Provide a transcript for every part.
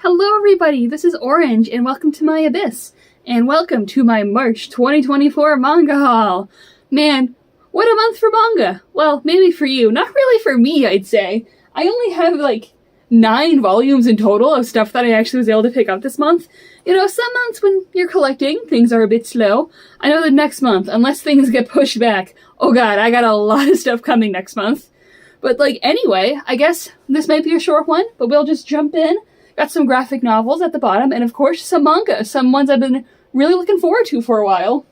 Hello everybody, this is Orange, and welcome to my Abyss, and welcome to my March 2024 manga haul. Man, what a month for manga! Well, maybe for you, not really for me, I'd say. I only have like 9 volumes in total of stuff that I actually was able to pick up this month. You know, some months when you're collecting, things are a bit slow. I know that next month, unless things get pushed back, oh god, I got a lot of stuff coming next month. But like, anyway, I guess this might be a short one, but we'll just jump in. Got some graphic novels at the bottom, and of course some manga, some ones I've been really looking forward to for a while.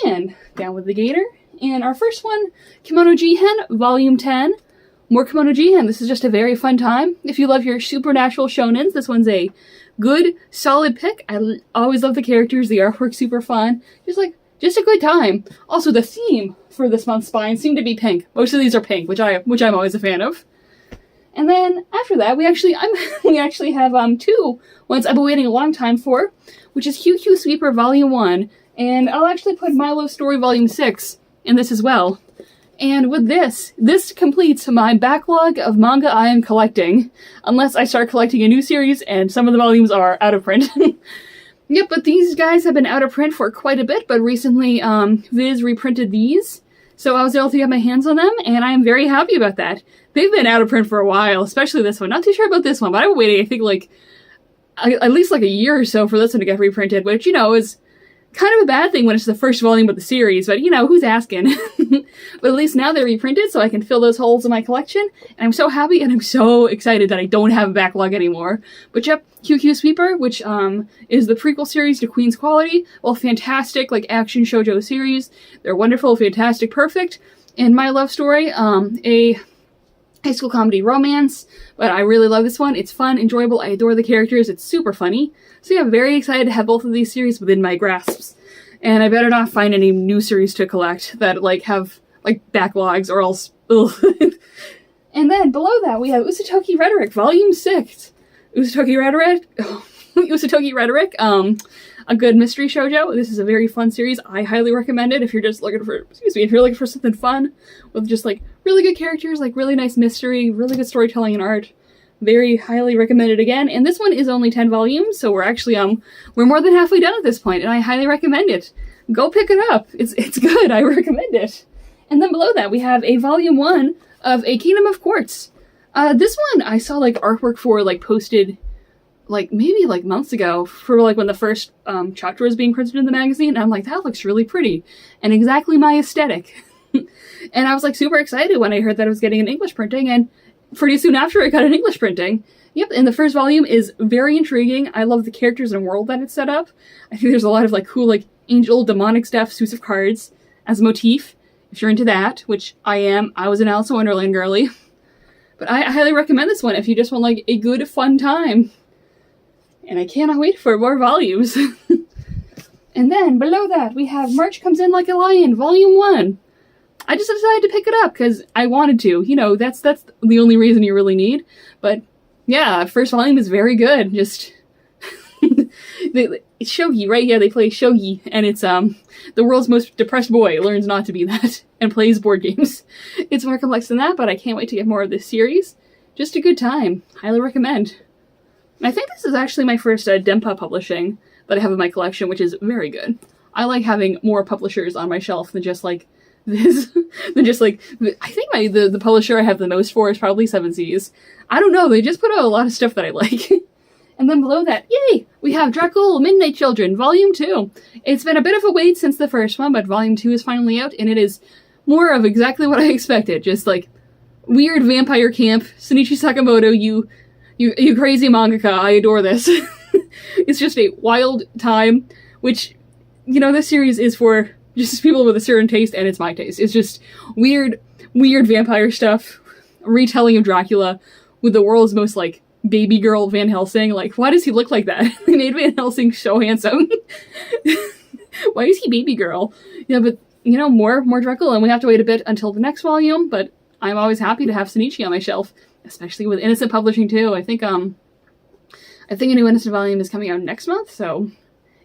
And down with the gator. And our first one, Kimono Jihen, Volume 10. More Kimono Jihen. This is just a very fun time. If you love your supernatural shonens, this one's a good, solid pick. I always love the characters, the artwork's super fun. Just a good time. Also, the theme for this month's spine seemed to be pink. Most of these are pink, which I'm always a fan of. And then after that, we actually have 2 ones I've been waiting a long time for, which is QQ Sweeper Volume 1, and I'll actually put My Love Story Volume 6 in this as well. And with this completes my backlog of manga I am collecting, unless I start collecting a new series and some of the volumes are out of print. Yep, but these guys have been out of print for quite a bit, but recently Viz reprinted these, so I was able to get my hands on them, and I am very happy about that. They've been out of print for a while, especially this one. Not too sure about this one, but I've been waiting, I think, like, at least like a year or so for this one to get reprinted, which, you know, is kind of a bad thing when it's the first volume of the series, but, you know, who's asking? But at least now they're reprinted, so I can fill those holes in my collection, and I'm so happy and I'm so excited that I don't have a backlog anymore. But yep, QQ Sweeper, which is the prequel series to Queen's Quality, well, fantastic, like, action shoujo series. They're wonderful, fantastic, perfect. And My Love Story, a high school comedy romance, but I really love this one. It's fun, enjoyable, I adore the characters, it's super funny. So yeah, I'm very excited to have both of these series within my grasps. And I better not find any new series to collect that, like, have, like, backlogs or else, ugh. And then below that we have Usatoki Rhetoric, Volume 6. Usatoki Rhetoric, a good mystery shoujo. This is a very fun series. I highly recommend it if you're just looking for, if you're looking for something fun with just, like, really good characters, like, really nice mystery, really good storytelling and art. Very highly recommended again. And this one is only 10 volumes, so we're actually, we're more than halfway done at this point, and I highly recommend it. Go pick it up. It's good. I recommend it. And then below that, we have a Volume 1 of A Kingdom of Quartz. This one I saw, like, artwork for, like, posted, like, maybe, like, months ago for, like, when the first chapter was being printed in the magazine, and I'm like, that looks really pretty, and exactly my aesthetic. And I was, like, super excited when I heard that I was getting an English printing, and pretty soon after I got an English printing. Yep, and the first volume is very intriguing. I love the characters and world that it's set up. I think there's a lot of, like, cool, like, angel, demonic stuff, suits of cards as a motif, if you're into that, which I am. I was an Alice in Wonderland girly. But I highly recommend this one if you just want, like, a good, fun time. And I cannot wait for more volumes. And then, below that, we have March Comes In Like a Lion, Volume 1. I just decided to pick it up because I wanted to. You know, that's the only reason you really need. But, yeah, first volume is very good. Just, it's shogi, right? Yeah, they play shogi, and it's, the world's most depressed boy learns not to be that, and plays board games. It's more complex than that, but I can't wait to get more of this series. Just a good time. Highly recommend. And I think this is actually my first Dempa publishing that I have in my collection, which is very good. I like having more publishers on my shelf than just, like, this. Than just, like, I think the publisher I have the most for is probably 7 Seas. I don't know, they just put out a lot of stuff that I like. And then below that, yay! We have Dracul Midnight Children, Volume 2. It's been a bit of a wait since the first one, but Volume 2 is finally out, and it is more of exactly what I expected. Just, like, weird vampire camp. Shinichi Sakamoto, you crazy mangaka, I adore this. It's just a wild time, which, you know, this series is for just people with a certain taste, and it's my taste. It's just weird vampire stuff, retelling of Dracula with the world's most, like, baby girl Van Helsing. Like, why does he look like that? They made Van Helsing so handsome. Why is he baby girl? Yeah, but, you know, more Dracula, and we have to wait a bit until the next volume, but I'm always happy to have Shinichi on my shelf, especially with Innocent Publishing, too. I think a new Innocent volume is coming out next month, so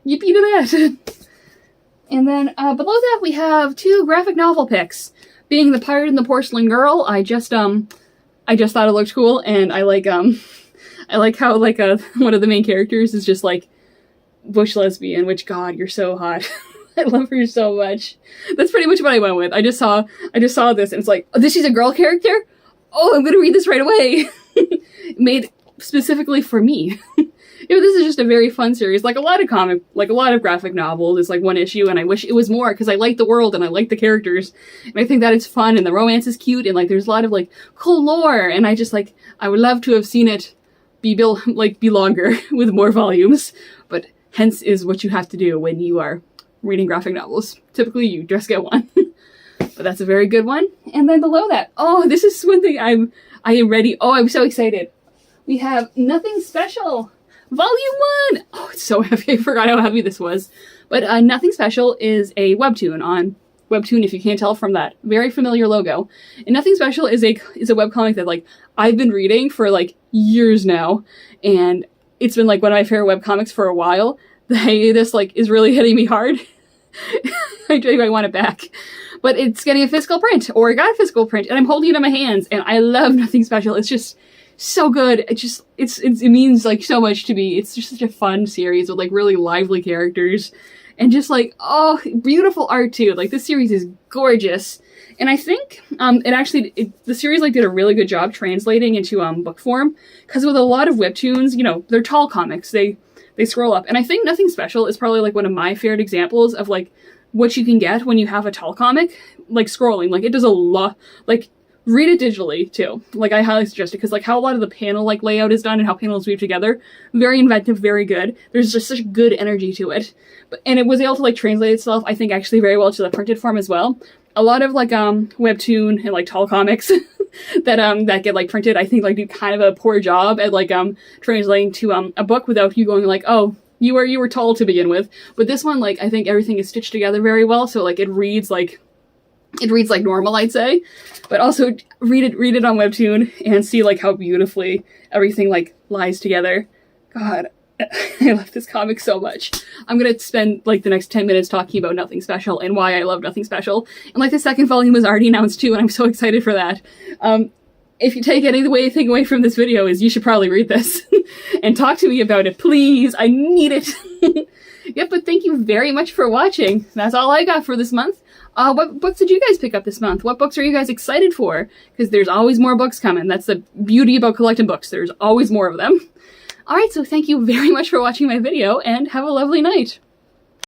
yippee to that! And then, below that we have 2 graphic novel picks. Being The Pirate and the Porcelain Girl, I just thought it looked cool, and I like I like how like one of the main characters is just like bush lesbian, which God, you're so hot. I love her so much. That's pretty much what I went with. I just saw this and it's like, oh, this is a girl character? Oh, I'm gonna read this right away. Made specifically for me. This is just a very fun series. Like a lot of graphic novels, it's like one issue and I wish it was more because I like the world and I like the characters. And I think that it's fun and the romance is cute and like there's a lot of like cool lore and I just like, I would love to have seen it be longer with more volumes. But hence is what you have to do when you are reading graphic novels. Typically you just get one. But that's a very good one. And then below that, oh, this is one thing I am ready. Oh, I'm so excited. We have Nothing Special, Volume 1. Oh, it's so heavy. I forgot how heavy this was. But Nothing Special is a webtoon on Webtoon, if you can't tell from that very familiar logo. And Nothing Special is a webcomic that like I've been reading for like years now. And it's been like one of my favorite webcomics for a while. The hiatus like is really hitting me hard. I want it back. But it's getting a physical print, or it got a physical print, and I'm holding it in my hands, and I love Nothing Special. It's just so good. It means like so much to me. It's just such a fun series with like really lively characters, and just like, oh, beautiful art too. Like this series is gorgeous. And I think the series like did a really good job translating into book form, because with a lot of webtoons, you know, they're tall comics. They scroll up, and I think Nothing Special is probably like one of my favorite examples of like what you can get when you have a tall comic, like scrolling. Like it does a lot, like read it digitally too. Like I highly suggest it because like how a lot of the panel like layout is done and how panels weave together, very inventive, very good. There's just such good energy to it. And it was able to like translate itself, I think, actually very well to the printed form as well. A lot of like webtoon and like tall comics that get like printed, I think like do kind of a poor job at like translating to a book without you going like, oh, you were tall to begin with. But this one, like, I think everything is stitched together very well, so like it reads like normal, I'd say. But also read it on Webtoon and see like how beautifully everything like lies together. God, I love this comic so much. I'm gonna spend like the next 10 minutes talking about Nothing Special and why I love Nothing Special. And like the second volume was already announced too, and I'm so excited for that. If you take anything away from this video is you should probably read this and talk to me about it, please. I need it. Yep, but thank you very much for watching. That's all I got for this month. What books did you guys pick up this month? What books are you guys excited for? Because there's always more books coming. That's the beauty about collecting books. There's always more of them. Alright, so thank you very much for watching my video, and have a lovely night.